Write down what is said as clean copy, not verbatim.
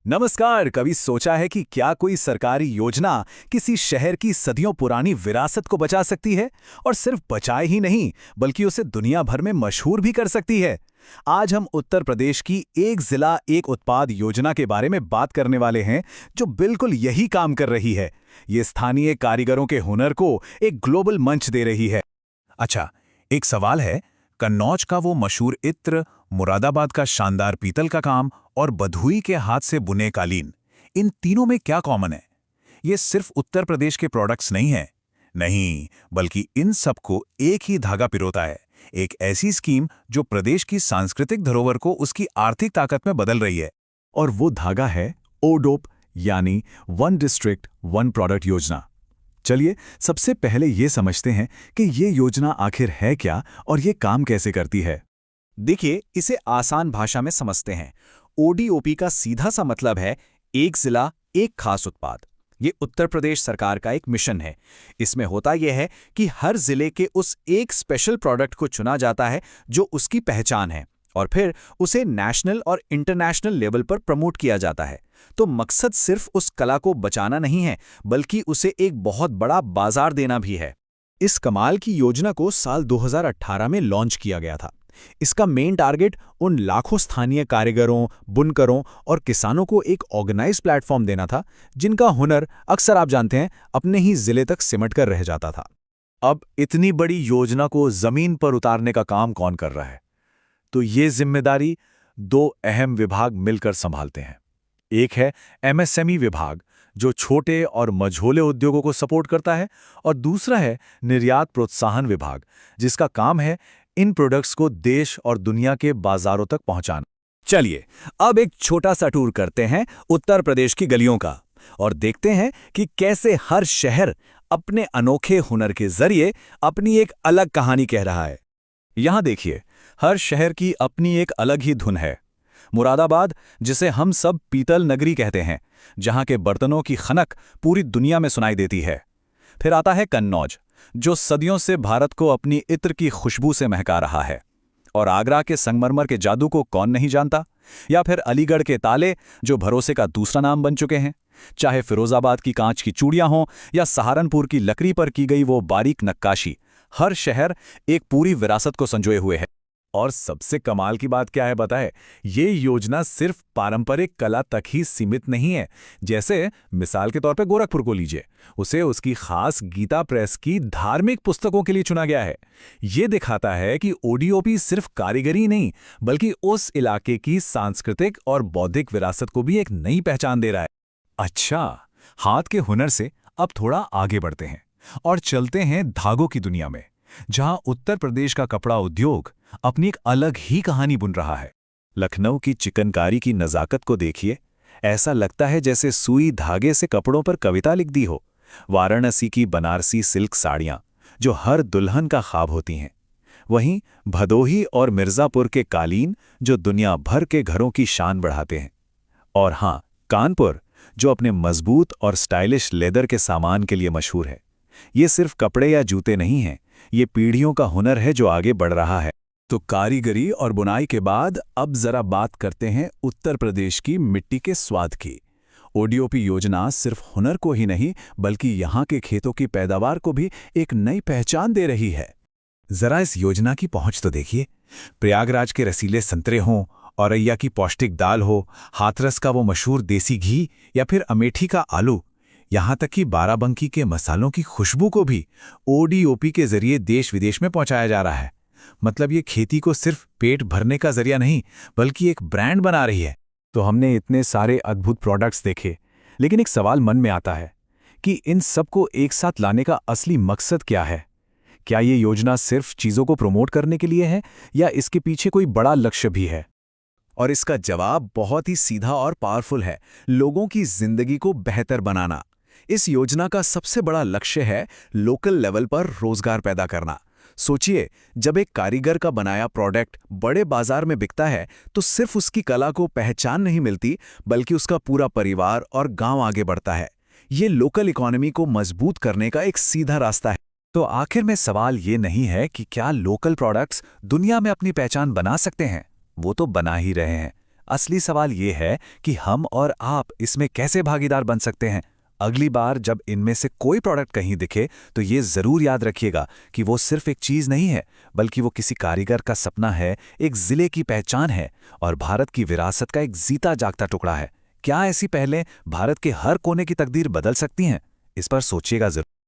नमस्कार। कभी सोचा है कि क्या कोई सरकारी योजना किसी शहर की सदियों पुरानी विरासत को बचा सकती है? और सिर्फ बचाए ही नहीं, बल्कि उसे दुनिया भर में मशहूर भी कर सकती है। आज हम उत्तर प्रदेश की एक जिला एक उत्पाद योजना के बारे में बात करने वाले हैं, जो बिल्कुल यही काम कर रही है। ये स्थानीय कारीगरों के हुनर को एक ग्लोबल मंच दे रही है। अच्छा, एक सवाल है। कन्नौज का वो मशहूर इत्र, मुरादाबाद का शानदार पीतल का काम और बधुई के हाथ से बुने कालीन, इन तीनों में क्या कॉमन है? ये सिर्फ उत्तर प्रदेश के प्रोडक्ट्स नहीं हैं। नहीं, बल्कि इन सबको एक ही धागा पिरोता है। एक ऐसी स्कीम जो प्रदेश की सांस्कृतिक धरोहर को उसकी आर्थिक ताकत में बदल रही है। और वो धागा है ओडोप, यानी वन डिस्ट्रिक्ट वन प्रोडक्ट योजना। चलिए सबसे पहले ये समझते हैं कि ये योजना आखिर है क्या और ये काम कैसे करती है। देखिए, इसे आसान भाषा में समझते हैं। ओडीओपी का सीधा सा मतलब है एक जिला एक खास उत्पाद। ये उत्तर प्रदेश सरकार का एक मिशन है। इसमें होता यह है कि हर जिले के उस एक स्पेशल प्रोडक्ट को चुना जाता है जो उसकी पहचान है, और फिर उसे नेशनल और इंटरनेशनल लेवल पर प्रमोट किया जाता है। तो मकसद सिर्फ उस कला को बचाना नहीं है, बल्कि उसे एक बहुत बड़ा बाजार देना भी है। इस कमाल की योजना को साल 2018 में लॉन्च किया गया था। इसका मेन टारगेट उन लाखों स्थानीय कारीगरों, बुनकरों और किसानों को एक ऑर्गेनाइज्ड प्लेटफॉर्म देना था, जिनका हुनर अक्सर आप जानते हैं अपने ही जिले तक सिमट कर रह जाता था। अब इतनी बड़ी योजना को जमीन पर उतारने का काम कौन कर रहा है? तो ये जिम्मेदारी दो अहम विभाग मिलकर संभालते हैं। एक है एमएसएमई विभाग, जो छोटे और मझोले उद्योगों को सपोर्ट करता है, और दूसरा है निर्यात प्रोत्साहन विभाग, जिसका काम है इन प्रोडक्ट्स को देश और दुनिया के बाजारों तक पहुंचाना। चलिए अब एक छोटा सा टूर करते हैं उत्तर प्रदेश की गलियों का, और देखते हैं कि कैसे हर शहर अपने अनोखे हुनर के जरिए अपनी एक अलग कहानी कह रहा है। यहां देखिए, हर शहर की अपनी एक अलग ही धुन है। मुरादाबाद, जिसे हम सब पीतल नगरी कहते हैं, जहां के बर्तनों की खनक पूरी दुनिया में सुनाई देती है। फिर आता है कन्नौज, जो सदियों से भारत को अपनी इत्र की खुशबू से महका रहा है। और आगरा के संगमरमर के जादू को कौन नहीं जानता। या फिर अलीगढ़ के ताले, जो भरोसे का दूसरा नाम बन चुके हैं। चाहे फिरोजाबाद की कांच की चूड़ियां हों या सहारनपुर की लकड़ी पर की गई वो बारीक नक्काशी, हर शहर एक पूरी विरासत को संजोए हुए है। और सबसे कमाल की बात क्या है बताए? ये योजना सिर्फ पारंपरिक कला तक ही सीमित नहीं है। जैसे मिसाल के तौर पे गोरखपुर को लीजिए, उसे उसकी खास गीता प्रेस की धार्मिक पुस्तकों के लिए चुना गया है। ये दिखाता है कि ओडीओपी सिर्फ कारीगरी नहीं, बल्कि उस इलाके की सांस्कृतिक और बौद्धिक विरासत को भी एक नई पहचान दे रहा है। अच्छा, हाथ के हुनर से अब थोड़ा आगे बढ़ते हैं और चलते हैं धागों की दुनिया में, जहां उत्तर प्रदेश का कपड़ा उद्योग अपनी एक अलग ही कहानी बुन रहा है। लखनऊ की चिकनकारी की नज़ाकत को देखिए। ऐसा लगता है जैसे सुई धागे से कपड़ों पर कविता लिख दी हो। वाराणसी की बनारसी सिल्क साड़ियां, जो हर दुल्हन का ख्वाब होती हैं। वहीं भदोही और मिर्ज़ापुर के कालीन, जो दुनिया भर के घरों की शान बढ़ाते हैं। और हाँ, कानपुर, जो अपने मजबूत और स्टाइलिश लेदर के सामान के लिए मशहूर है। ये सिर्फ कपड़े या जूते नहीं हैं, ये पीढ़ियों का हुनर है जो आगे बढ़ रहा है। तो कारीगरी और बुनाई के बाद अब जरा बात करते हैं उत्तर प्रदेश की मिट्टी के स्वाद की। ओडीओपी योजना सिर्फ हुनर को ही नहीं, बल्कि यहाँ के खेतों की पैदावार को भी एक नई पहचान दे रही है। जरा इस योजना की पहुंच तो देखिए। प्रयागराज के रसीले संतरे हों, औरैया की पौष्टिक दाल हो, हाथरस का वो मशहूर देसी घी, या फिर अमेठी का आलू, यहाँ तक कि बाराबंकी के मसालों की खुशबू को भी ओडीओपी के जरिए देश विदेश में पहुंचाया जा रहा है। मतलब ये खेती को सिर्फ पेट भरने का जरिया नहीं, बल्कि एक ब्रांड बना रही है। तो हमने इतने सारे अद्भुत प्रोडक्ट्स देखे, लेकिन एक सवाल मन में आता है कि इन सबको एक साथ लाने का असली मकसद क्या है? क्या ये योजना सिर्फ चीज़ों को प्रमोट करने के लिए है, या इसके पीछे कोई बड़ा लक्ष्य भी है? और इसका जवाब बहुत ही सीधा और पावरफुल है: लोगों की जिंदगी को बेहतर बनाना। इस योजना का सबसे बड़ा लक्ष्य है लोकल लेवल पर रोजगार पैदा करना। सोचिए, जब एक कारीगर का बनाया प्रोडक्ट बड़े बाजार में बिकता है, तो सिर्फ उसकी कला को पहचान नहीं मिलती, बल्कि उसका पूरा परिवार और गांव आगे बढ़ता है। ये लोकल इकोनॉमी को मजबूत करने का एक सीधा रास्ता है। तो आखिर में सवाल ये नहीं है कि क्या लोकल प्रोडक्ट्स दुनिया में अपनी पहचान बना सकते हैं? वो तो बना ही रहे हैं। असली सवाल ये है कि हम और आप इसमें कैसे भागीदार बन सकते हैं। अगली बार जब इनमें से कोई प्रोडक्ट कहीं दिखे तो ये ज़रूर याद रखिएगा कि वो सिर्फ एक चीज़ नहीं है, बल्कि वो किसी कारीगर का सपना है, एक ज़िले की पहचान है और भारत की विरासत का एक जीता जागता टुकड़ा है। क्या ऐसी पहलें भारत के हर कोने की तकदीर बदल सकती हैं? इस पर सोचिएगा ज़रूर।